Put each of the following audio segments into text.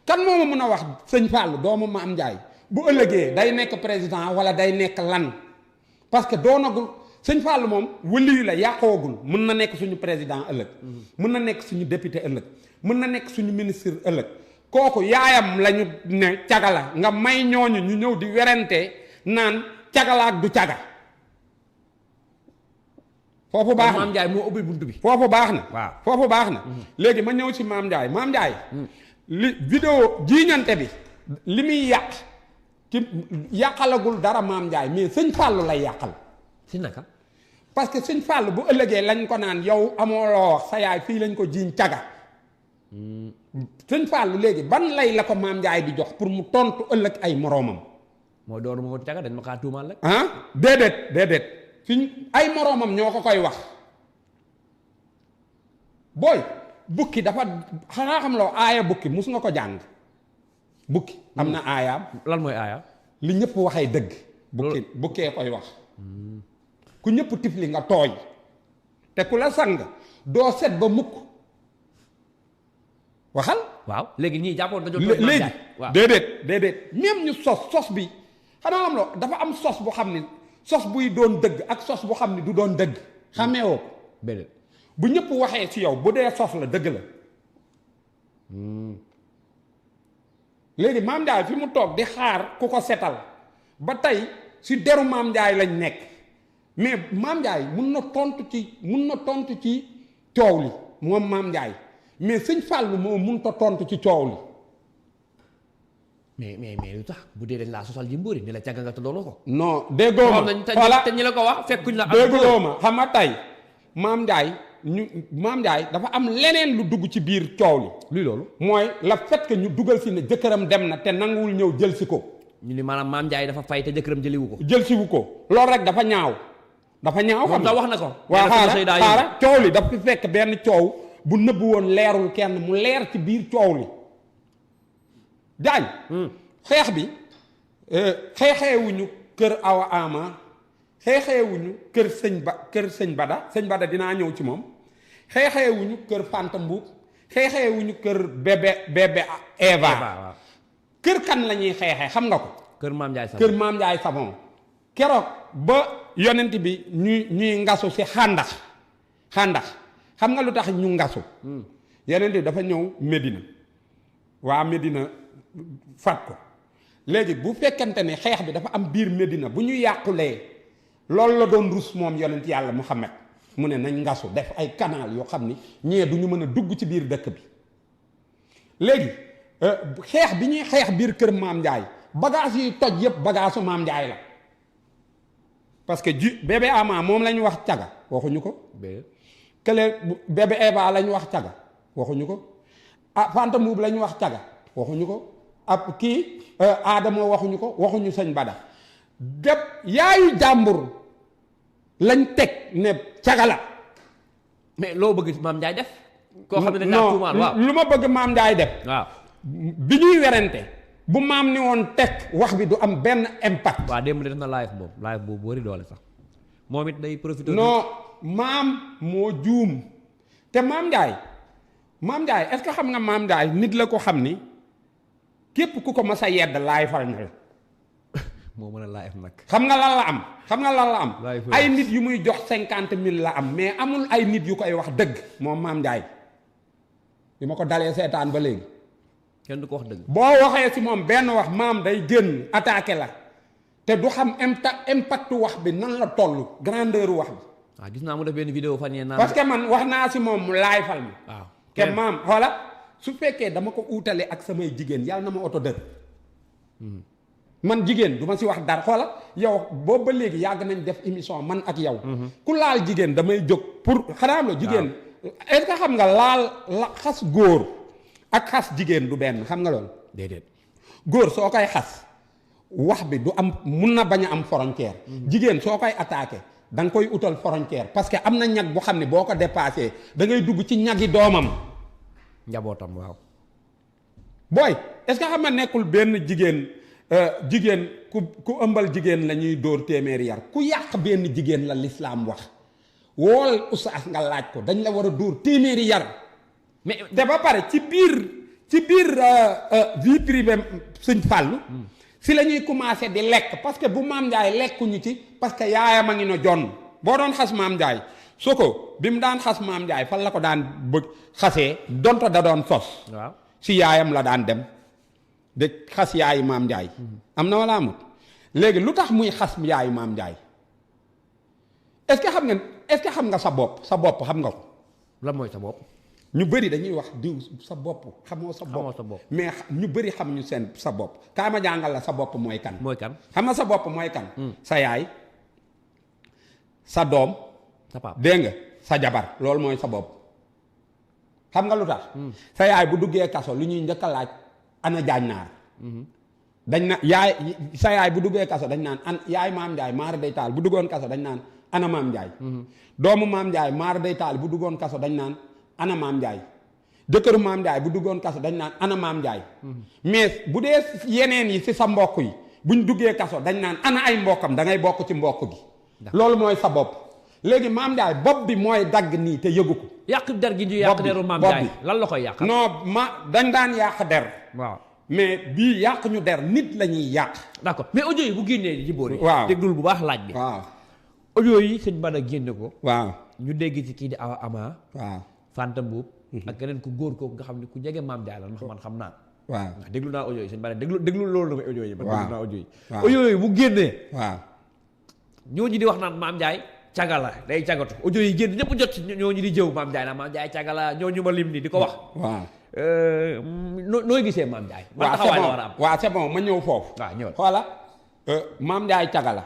kan moo ma mën a wax sëñ Fallou doomu Maam Ndiaye bu ëllëgee day nekk président wala day nekk lan parce que doonagul sëñ Fallou moom wëliyu la yàqoogul mën na nekk suñu président ëllëg mën na nekk suñu député ëllëg mën na nekk suñu ministre ëllëg kooku yaayam lañu ne caga la nga may ñooñu ñu ñëw di werante naan cagalaak du caga foofu baax na Maam Ndiaye moo ubbi buntu bi. foofu baax na waaw foofu baax na léegi ma ñëw ci Maam Ndiaye Maam Ndiaye li vidéo jiiñante bi li muy yàq ci yàqalagul dara Maam Ndiaye mais sëñ Fallou lay yàqal si naka. parce que sëñ Fallou bu ëllëgee lañ ko naan yow amoo loo wax sa yaay fii lañ ko jiiñ caga sëñ Fallou léegi ban lay la ko Maam Ndiaye di jox pour mu tontu ëllëg ay moroomam mooy doonu moo caga dañ ma kaa tuumaal rek. ah déedéet fi ay moroomam ñoo ko koy wax booy bukki dafa xanaa xam loo aaya bukki mus nga ko jàng bukki am na aayaam lan mooy aaya. li ñëpp waxee dëgg bukkee koy wax ku ñëpp tifli nga tooy te ku la sang doo set ba mukk waxal waaw léegi ñii jàppoon dañoo. léegi waaw déedéet même ñu sos bi xanaa xam loo dafa am sos bu xam ni sos buy doon dëgg ak sos bu xam ni du doon dëgg xamee woo ko beneen. bu ñëpp waxee ci yow bu dee sos la dëgg la léegi Maam Ndiaye fi mu toog di xaar ku ko setal ba tey ci deru Maam Ndiaye lañ nekk mais Maam Ndiaye mun na tontu ci coow li moom Maam Ndiaye mais sëñ Fallou moom mun ta tontu ci coow li mais lu tax bu dee dañ laa sosal ji mbóori ni la càgg nga te doonoo ko. non déggoo ma voilà te ñi la ko wax fekkuñ la. déggoo ma xam nga tey Maam Ndiaye Maam Ndiaye dafa am leneen lu dugg ci biir coow li. luy loolu. mooy la fait que ñu dugal si ne jëkkëram dem na te nanguwul ñëw jël si ko. ñu ni maanaam Maam Ndiaye dafa fay te jëkkëram jëliwu ko. jël si wu ko loolu rek dafa ñaaw. dafa ñaaw xam nga wax na ko. waaw xaaral coow li dafa fekk benn coow bu nëbb woon leerul kenn mu leer ci biir coow li. jaañ xeex bi xeexeewuñu kër Awa Ama xeexeewuñu kër sëñ Bada dinaa ñëw ci moom xeexeewuñu kër Fanta Mbuub xeexeewuñu kër bébé Eva kër kan la ñuy xeexee xam nga ko kër Maam Ndiaye Savon keroog ba yonent bi ñuy ngasu si xàndax xam nga lu tax ñu ngasu yonent bi dafa ñëw Medina waa Medina fat ko léegi bu fekkente ne xeex bi dafa am biir Medina bu ñu yàqulee loolu la doon rus moom yonent yàlla Muhammad mu ne nañ ngasu def ay canal yoo xam ni ñee du ñu mën a dugg ci biir dëkk bi léegi xeex bi ñuy xeex biir kër Maam Ndiaye bagage yi toj yëpp bagage Maam Ndiaye la parce que bébé Ama moom la ñu wax caga waxuñu ko kële bébé Eva la ñu wax caga waxuñu ko Fanta Mbuub la ñu wax caga waxuñu ko ab kii Adama waxuñu ko waxuñu sëñ Bada dép yaayu jàmbur lañ teg ne caga la mais loo bëgg Maam Ndiaye def koo xam ne dañ laa tuumaal waaw lu ma bëgg Maam Ndiaye def waaw bi ñuy werante bu maam ni woon teg wax bi du am benn impact waaw démb def na live boobu wari doole sax moom it day profité non maam moo juum te Maam Ndiaye est-ce que xam nga Maam Ndiaye nit la ko xam ni képp ku ko mas a yedd laay fal na la moo mën a live nag xam nga lan la am ay nit yu muy jox 50,000 la am mais amul ay nit yu koy wax dëgg moom Maam Ndiaye bi ma ko dalee seetaan ba léegi kenn du ko wax dëgg boo waxee si moom benn wax maam day génn attaqué la te du xam impact wax bi nan la toll grandeur wax bi waaw gis naa mu def benn vidéo fan yee naan parce que man wax naa si moom mu laay fal mi waaw te maam xoola su fekkee dama ko uutale ak samay jigéen yàlla na ma oto dër man jigéen du ma si wax dara xoola yow boobu ba léegi yàgg nañ def émission man ak yow ku laal jigéen damay jóg pour xanaa la jigéen est-ce que xam nga la xas góor ak xas jigéen du benn xam nga loolu déedéet góor soo koy xas wax bi du am mun na bañ a am frontière jigéen soo koy attaqué da nga koy utal frontière parce que am na ñag bu xam ne boo ko dépassé da ngay dugg ci ñagi doomam njabootam waaw booy est-ce que xam nga nekkul benn jigéen ku ëmbal jigéen la ñuy dóor téeméeri yar ku yàq benn jigéen la lislaam wax wool ustaas nga laaj ko dañ la war a dóor téeméeri yar mais te ba pare ci ci biir vie privée sëñ Fallou si la ñuy commencé di lekk parce que bu Maam Ndiaye lekkuñu ci parce que yaayam a ngi na jonn boo doon xas Maam Ndiaye soo ko bi mu daan xas Maam Ndiaye fan la ko daan bëgg xasee donto da doon sos waaw si yaayam la daan dem de xas yaayu Maam Ndiaye am na wala amut léegi lu tax muy xas yaayu Maam Ndiaye est-ce que xam nga sa bopp xam nga ko lan mooy sa bopp ñu bëri dañuy wax diw sa bopp xamoo sa xamoo sa bopp bopp. mais ñu bëri xamuñu seen sa bopp kaa ma jàngal la sa bopp mooy kan mooy kan xam nga sa bopp mooy kan sa yaay sa doom sa papa dégg nga sa jabar loolu mooy sa bopp xam nga lu tax sa yaay bu duggee kaso lu ñuy njëkk a laaj ana jaañ naar dañ na yaay sa yaay bu duggee kaso dañ naan an yaay Maam Ndiaye maara day taal bu duggoon kaso dañ naan ana Maam Ndiaye doomu Maam Ndiaye maara day taal bu duggoon kaso dañ naan ana Maam Ndiaye jëkkëru Maam Ndiaye bu duggoon kaso dañ naan ana Maam Ndiaye mais bu dee yeneen yi si sa mbokk yi buñ duggee kaso dañ naan ana ay mbokkam da ngay bokk ci mbokk gi loolu mooy sa bopp léegi Maam Ndiaye bopp bi mooy dagg nii te yëgu ko yàq der gi ñu yàq deru Maam Ndiaye lan la koy yàq non dañ daan yàq der waaw mais bii yàq ñu der nit la ñuy yàq d'accord mais audio yi bu génnee Djimbori waaw déglul bu baax laaj bi waaw audio yi sëñ Bada génne ko waaw ñu dégg ci kii di Awa Ama waaw Fanta Mbuub ak keneen ku góor kooku nga xam ne ku jege Maam Ndiaye la ndax man xam naa waaw ndax déglu naa audio yi sëñ Bada déglu loolu na ma audio yi man déglu naa audio yi waaw audio yi bu génnee waaw ñooñu di wax naan Maam Ndiaye caga la day cagatu audio yi génn ñëpp jot ci ñooñu di jëw Maam Ndiaye naan Maam Ndiaye caga la ñooñu ma lim ni di ko wax waaw nooy gisee Maam Ndiaye man taxawaay la war a am waaw c'est bon ma ñëw foofu waaw ñëwal xoola Maam Ndiaye caga la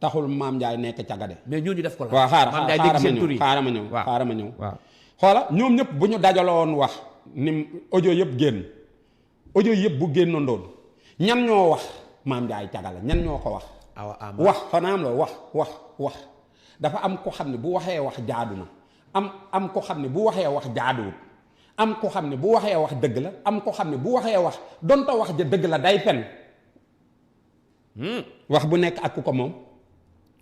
taxul Maam Ndiaye nekk caga de mais ñooñu def ko la waaw Maam Ndiaye dégg seen tur yi xaaral ma ñëw waaw xoola ñoom ñëpp bu ñu dajaloon wax ni audio yëpp génn audio yëpp bu génnandoon ñan ñoo wax Maam Ndiaye caga la ñan ñoo ko wax Awa Ama wax xanaa am la wax dafa am ko xam ne bu waxee wax jaadu na am ko xam ne bu waxee wax jaaduwul am ko xam ne bu waxee wax dëgg la am ko xam ne bu waxee wax donta wax ja dëgg la day fen wax bu nekk ak ku ko moom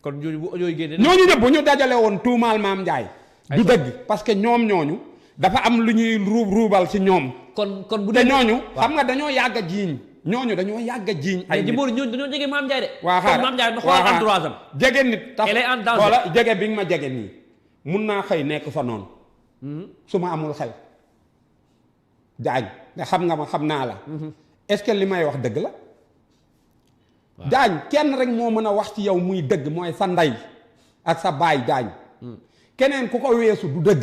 kon ñooñu bu audio yi génne ñooñu ñëpp bu ñu dajale woon tuumaal Maam Ndiaye du dëgg parce que ñooñu dafa am lu ñuy ruubal ci ñoom kon bu te dee ñooñu xam nga dañoo yàgg a jiiñ dañoo yàgg a jiiñ ay nit Djimbori ñooñu dañoo jege Maam Ndiaye de waa xaar Maam Ndiaye na xoolal entourage am jege nit tax elle est en danger wala jege bi nga ma jege nii mun naa xëy nekk fa noonu su ma amul xel jaañ nga xam nga ma xam naa la est-ce que li may wax dëgg la jaañ kenn rek moo mën a wax ci yow muy dëgg mooy sa ndey ak sa baay jaañ keneen ku ko weesu du dëgg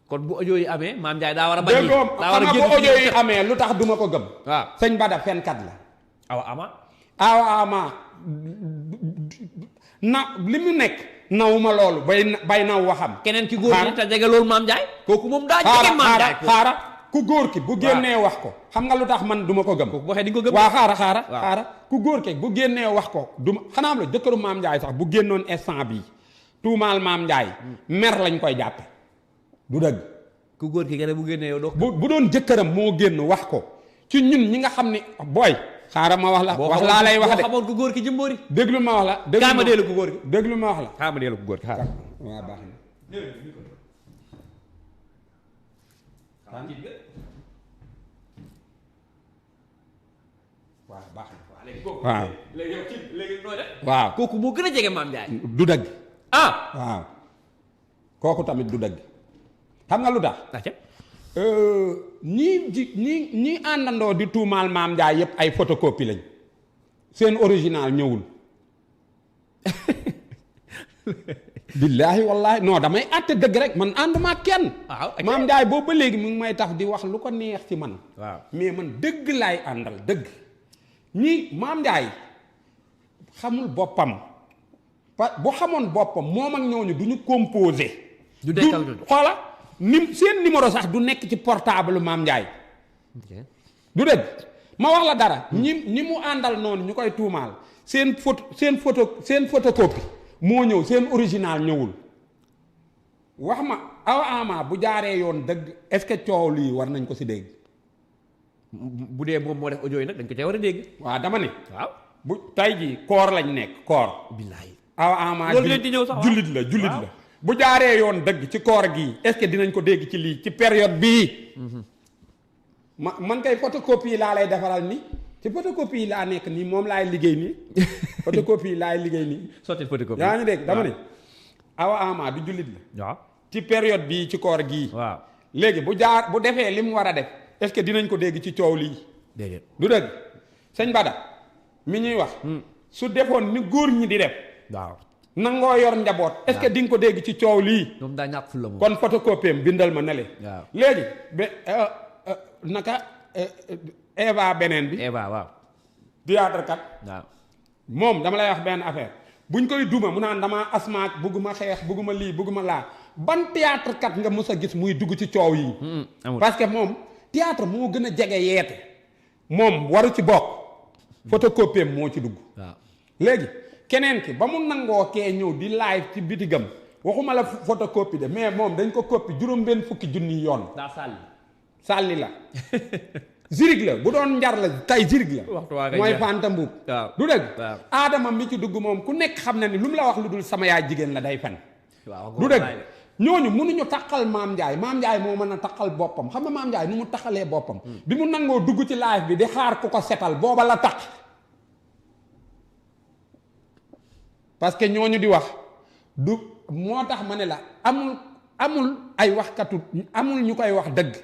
kon bu audio yi amee Maam Ndiaye daa war a bañ déggoom daa war a xam génn nga bu audio yi amee lu tax duma ko gëm waaw sëñ Bada fenkat la Awa Ama Awa Ama na li mu nekk nawuma loolu bay naw waxam keneen ki góor ñi te jege loolu Maam Ndiaye kooku moom daa jege Maam Ndiaye xaara ku góor ki bu génnee wax ko xam nga lu tax man duma ko gëm kooku waxee di nga ko gëm waa xaara ku góor ki bu génnee wax ko duma xanaa am la jëkkëru Maam Ndiaye sax bu génnoon instant bii tuumaal Maam Ndiaye mer lañ koy jàppe du dëgg ku góor ki gën bu génnee yow doo bu doon jëkkëram moo génn wax ko ci ñun ñi nga xam ni booy xaaral ma wax la wax laa lay wax de boo xamoon ku góor ki Djimbori déglu ma wax la kaa ma deelu ku góor ki déglu ma wax la kaa ma deelu ku góor ki xaaral waaw baax na waaw baax na waaw léegi nooy def waaw kooku moo gën a jege Maam Ndiaye du dëgg ah waaw kooku tamit du dëgg xam nga lu tax ñii àndandoo di tuumaal Maam Ndiaye yëpp ay photocopie lañ seen original ñëwul billaahi wallaahi non damay àtte dëgg rek man ànduma ak kenn Maam Ndiaye boobu ba léegi mu ngi may tax di wax lu ko neex ci man waaw mais man dëgg laay àndal dëgg ñii Maam Ndiaye xamul boppam bu xamoon boppam moom ak ñooñu du ñu composé du dekkal ñooñu xoola seen numéro sax du nekk ci portable Maam Ndiaye du dëgg ma wax la dara ñi mu àndal noonu ñu koy tuumaal seen photocopie moo ñëw seen original ñëwul wax ma Awa Ama bu jaaree yoon dëgg est-ce que coow lii war nañ ko si dégg bu dee moom moo def audio yi nag dañ ko cee war a dégg waaw dama ne waaw bu tay ji koor lañ nekk koor billaahi Awa Ama loolu leen di ñëw sax jullit la bu jaaree yoon dëgg ci koor gii est-ce que dinañ ko dégg ci lii ci période bii. man kay photocopie laa lay defaral ni ci photocopie laa nekk nii moom laay liggéey nii photocopie laay liggéey nii. sotti photocopie yaa ngi dégg dama ne. Awa Ama du jullit la. waaw ci période bii ci koor gii. waaw léegi bu defee li mu war a def est-ce que dinañ ko dégg ci coow lii. déedéet du dëgg sëñ Bada mi ñuy wax. su defoon ni góor ñi di def. waaw nangoo yor njaboot. est-ce que di nga ko dégg ci coow lii. moom daa ñàkk fu la moom. kon photocopie am bindal ma ne le. waaw léegi naka Eva beneen bi. Eva waaw. théâtre kat. waaw moom dama lay wax benn affaire buñ koy duma mu naan damaa asmaak bugguma xeex bugguma lii bugguma laa ban théâtre kat nga mës a gis muy dugg ci coow yi. parce que moom théâtre moo gën a jege yeete. moom waru ci bokk. photocopie am moo ci dugg. waaw léegi keneen ki ba mu nangoo kee ñëw di live ci bitigam waxuma la photocopie de mais moom dañ ko copie juróom-benn fukki junni yoon. daa sàlli. sàlli la. zirig la bu doon njar la tey zirig la. waxtu waa mooy Fanta Mbuub. waaw du dëgg. waaw aadama mi ci dugg moom ku nekk xam na ni lu mu la wax lu dul sama yaay jigéen la day fen. waaw du dëgg ñooñu mënuñu taqal Maam Ndiaye Maam Ndiaye moo mën a taqal boppam xam nga Maam Ndiaye nu mu taqalee boppam. bi mu nangoo dugg ci live bi di xaar ku ko setal booba la taq. parce que ñooñu di wax du moo tax ma ne la amul ay waxkatu amul ñu koy wax dëgg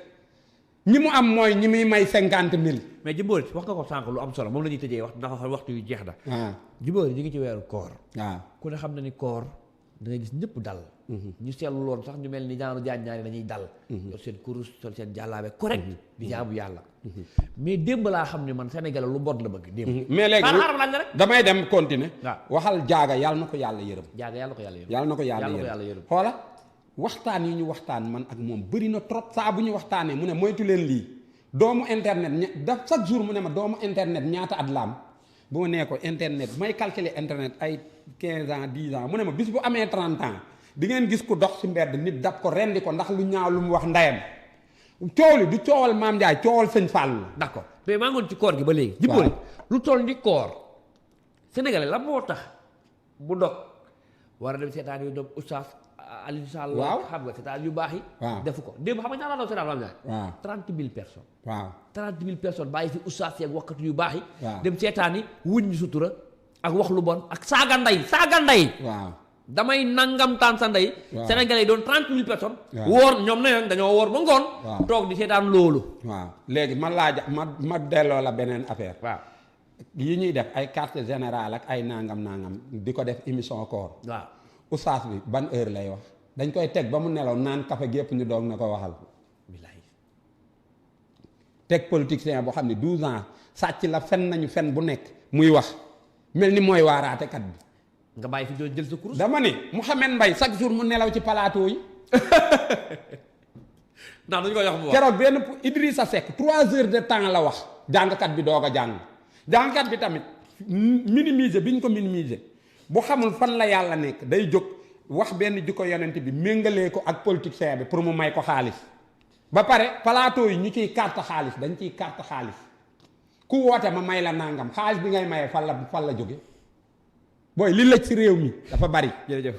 ñi mu am mooy ñi muy may 50 000. mais Jimbori wax nga ko sànq lu am solo moom la ñuy tëjee wax ndax waxtu yu jeex na. waaw Jimbori ñu ngi ci weeru koor. waaw ku ne xam na ni koor da ngay gis ñëpp dal. ñu seetlu loon sax ñu mel ni jaaru jaan ñaari dañuy dal. yor seen kurus sol seen jàllaabe correct. di jaamu yàlla. mais démb laa xam ne man Sénégal lu bon la bëgg démb. mais léegi damay dem continuer. waaw waxal jaaga yàlla na ko yàlla yërëm. jaaga yàlla ko yàlla yërëm. yàlla na ko yàlla yërëm xoola waxtaan yi ñu waxtaan man ak moom bëri na trop saa bu ñu waxtaanee mu ne moytu leen lii doomu internet daf chaque jour mu ne ma doomu internet ñaata at la am bu ma nee ko internet may calculer internet ay 15 ans 10 ans mu ne ma bis bu amee 30 ans di ngeen gis ku dox ci mbedd nit dab ko rendi ko ndax lu ñaaw lu mu wax ndeyam coow li du coowal Maam Ndiaye coowal sëñ Fallou la. d'accord mais maa ngoon ci koor gi ba léegi. Jimbori lu toll ni koor sénégalais la moo tax bu dog war a dem seetaan yu doom oustaz Alioune Sall. waaw xam nga seetaan yu baax yi. waaw defu ko démb xam nga ñaata la seetaan Maam Ndiaye. waaw 30 000 personnes. waaw 30 000 personnes bàyyi fi oustaz yeeg waxkat yu baax yi. waaw dem seetaani wuñ sutura ak wax lu bon ak saaga ndey. waaw damay nangam taan sa ndey. waaw sénégalais yi doon 30 000 personnes. waaw woor ñoom ne dañoo woor ba ngoon. waaw toog di seetaan loolu. waaw léegi ma laaj ma delloo la beneen affaire. waaw yi ñuy def ay carte générale ak ay nangam di ko def émission koor. waaw oustaz bi ban heure lay wax dañ koy teg ba mu nelaw naan café gépp ñu doog na ko waxal. bilaay teg politicien boo xam ne 12 ans sàcc la fen nañu fen bu nekk muy wax mel ni mooy waaraatekat bi. nga bàyyi fi doon jël sa kurus. dama ni Mouhamed Mbaye chaque jour mu nelaw ci plateau yi. ndax dañu ko wax mu wax. keroog benn Idrissa Seck 3 heures de temps la wax jàngkat bi doog a jàng jàngkat bi tamit minimiser bi ñu ko minimiser bu xamul fan la yàlla nekk day jóg wax benn jikko yonent bi méngalee ko ak politicien bi pour mu may ko xaalis ba pare plateau yi ñu ciy carte xaalis dañ ciy carte xaalis ku woote ma may la nangam xaalis bi ngay maye fan la jóge booy li lëj ci réew mi dafa bari. jërëjëf.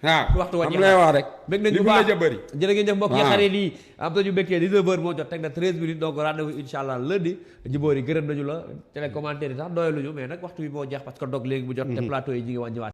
waaw waxtu wàññi am lay wax rek. bëgg nañu li baax la bëri. jërë ngeen jëf mbokk yi xarit yi am nañu mbégte 19h moo jot teg na 13 minutes donc rendez-vous incha allah lundi Jimbori gërëm nañu la télé commentaire yi sax doyaluñu mais nag waxtu bi moo jeex parce que dog léegi mu jot te plateau yi ñi ngi wàññiwaat